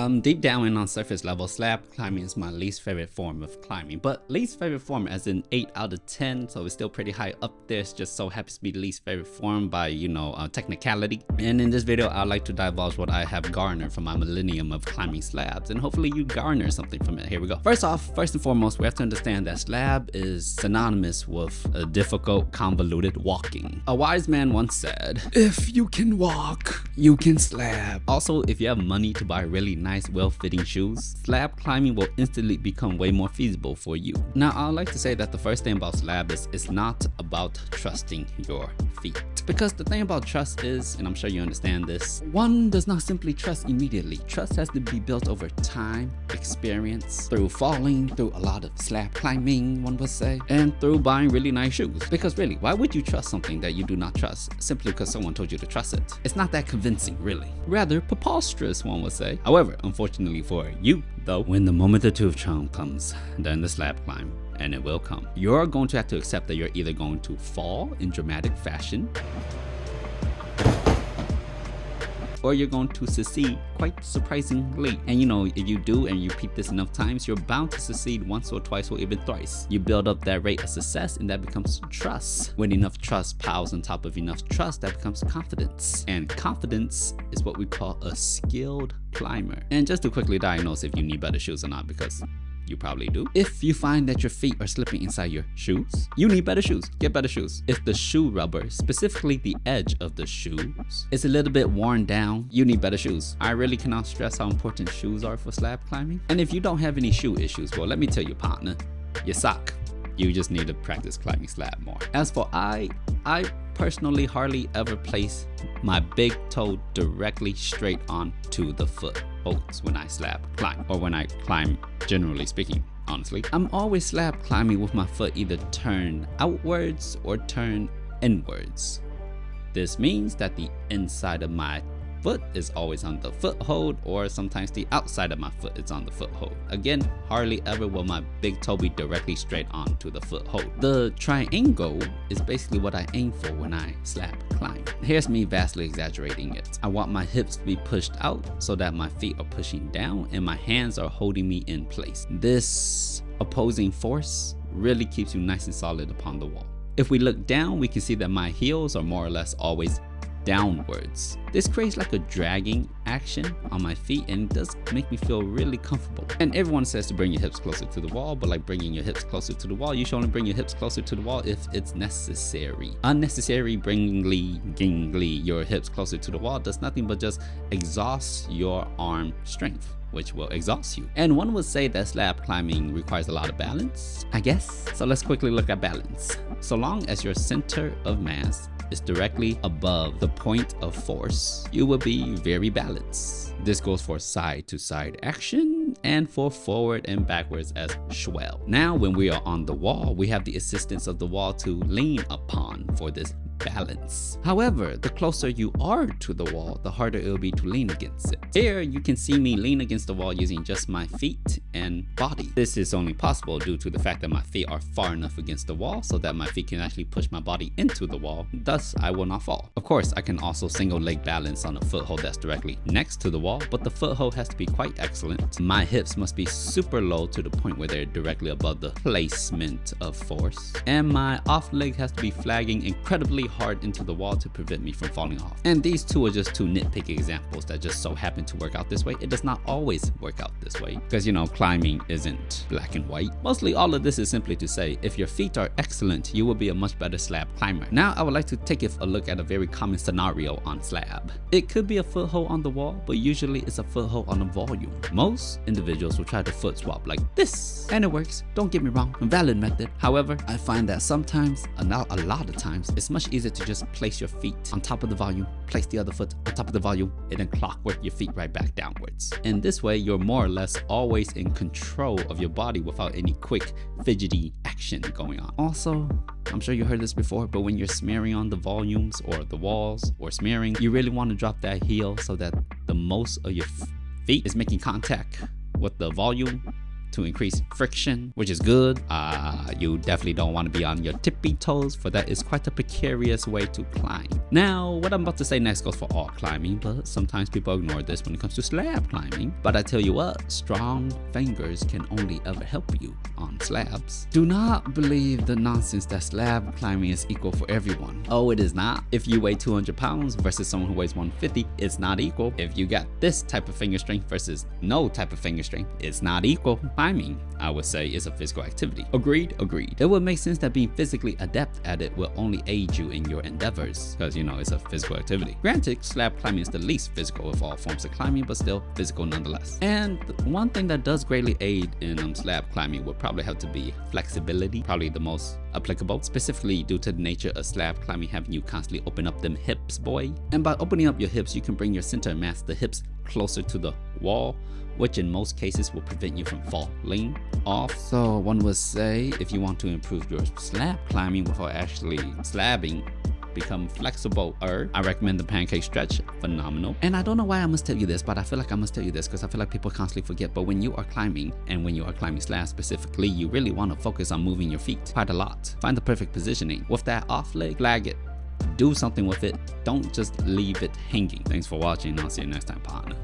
Deep down and on surface level, slab climbing is my least favorite form of climbing, but least favorite form as in 8 out of 10, so it's still pretty high up there. It's just so happens to be the least favorite form by, technicality. And in this video, I'd like to divulge what I have garnered from my millennium of climbing slabs, and hopefully you garner something from it. Here we go. First and foremost, we have to understand that slab is synonymous with a difficult, convoluted walking. A wise man once said, "If you can walk, you can slab." Also, if you have money to buy really nice, well-fitting shoes, slab climbing will instantly become way more feasible for you. Now, I'd like to say that the first thing about slab is it's not about trusting your feet. Because the thing about trust is, and I'm sure you understand this, one does not simply trust immediately. Trust has to be built over time, experience, through falling, through a lot of slab climbing, one would say, and through buying really nice shoes. Because really, why would you trust something that you do not trust simply because someone told you to trust it? It's not that convincing, really. Rather preposterous, one would say. However, unfortunately for you, though, when the moment of truth comes during the slab climb, and it will come, you're going to have to accept that you're either going to fall in dramatic fashion, or you're going to succeed quite surprisingly. And if you do and you repeat this enough times, you're bound to succeed once or twice or even thrice. You build up that rate of success and that becomes trust. When enough trust piles on top of enough trust, that becomes confidence. And confidence is what we call a skilled climber. And just to quickly diagnose if you need better shoes or not, because you probably do. If you find that your feet are slipping inside your shoes, you need better shoes. Get better shoes. If the shoe rubber, specifically the edge of the shoes, is a little bit worn down, you need better shoes. I really cannot stress how important shoes are for slab climbing. And if you don't have any shoe issues, well, let me tell you, partner, you suck. You just need to practice climbing slab more. As for I personally hardly ever place my big toe directly straight onto the foot holds when I slab climb, or when I climb generally speaking. Honestly, I'm always slab climbing with my foot either turned outwards or turned inwards. This means that the inside of my foot is always on the foothold, or sometimes the outside of my foot is on the foothold. Again, hardly ever will my big toe be directly straight onto the foothold. The triangle is basically what I aim for when I slab climb. Here's me vastly exaggerating it. I want my hips to be pushed out so that my feet are pushing down and my hands are holding me in place. This opposing force really keeps you nice and solid upon the wall. If we look down, we can see that my heels are more or less always downwards. This creates like a dragging action on my feet and it does make me feel really comfortable. And everyone says to bring your hips closer to the wall, but like bringing your hips closer to the wall, you should only bring your hips closer to the wall if it's necessary. Unnecessary bringing your hips closer to the wall does nothing but just exhaust your arm strength, which will exhaust you. And one would say that slab climbing requires a lot of balance, I guess. So let's quickly look at balance. So long as your center of mass is directly above the point of force, you will be very balanced. This goes for side to side action and for forward and backwards as well. Now, when we are on the wall, we have the assistance of the wall to lean upon for this balance. However, the closer you are to the wall, the harder it will be to lean against it. Here, you can see me lean against the wall using just my feet and body. This is only possible due to the fact that my feet are far enough against the wall so that my feet can actually push my body into the wall. Thus, I will not fall. Of course, I can also single leg balance on a foothold that's directly next to the wall, but the foothold has to be quite excellent. My hips must be super low to the point where they're directly above the placement of force. And my off leg has to be flagging incredibly hard into the wall to prevent me from falling off. And these two are just two nitpicky examples that just so happen to work out this way. It does not always work out this way because climbing isn't black and white. Mostly all of this is simply to say if your feet are excellent, you will be a much better slab climber. Now I would like to take a look at a very common scenario on slab. It could be a foothold on the wall, but usually it's a foothold on a volume. Most individuals will try to foot swap like this, and it works. Don't get me wrong, valid method. However, I find that sometimes, a lot of times, it's much easier to just place your feet on top of the volume, place the other foot on top of the volume, and then clockwork your feet right back downwards. And this way, you're more or less always in control of your body without any quick, fidgety action going on. Also, I'm sure you heard this before, but when you're smearing on the volumes or the walls or smearing, you really want to drop that heel so that the most of your feet is making contact with the volume to increase friction, which is good. You definitely don't want to be on your tippy toes, for that is quite a precarious way to climb. Now, what I'm about to say next goes for all climbing, but sometimes people ignore this when it comes to slab climbing. But I tell you what, strong fingers can only ever help you on slabs. Do not believe the nonsense that slab climbing is equal for everyone. Oh, it is not. If you weigh 200 pounds versus someone who weighs 150, it's not equal. If you got this type of finger strength versus no type of finger strength, it's not equal. Climbing, I would say, is a physical activity. Agreed? Agreed. It would make sense that being physically adept at it will only aid you in your endeavors, because you know it's a physical activity. Granted, slab climbing is the least physical of all forms of climbing, but still physical nonetheless. And one thing that does greatly aid in slab climbing would probably have to be flexibility, probably the most applicable, specifically due to the nature of slab climbing having you constantly open up them hips, boy. And by opening up your hips, you can bring your center of mass, the hips, closer to the wall, which in most cases will prevent you from falling off. So one would say, if you want to improve your slab climbing without actually slabbing, become flexible, I recommend the pancake stretch. Phenomenal. And I don't know why I must tell you this, but I feel like I must tell you this because I feel like people constantly forget. But when you are climbing, and when you are climbing slabs specifically, you really want to focus on moving your feet quite a lot. Find the perfect positioning. With that off leg, flag it. Do something with it. Don't just leave it hanging. Thanks for watching. I'll see you next time, partner.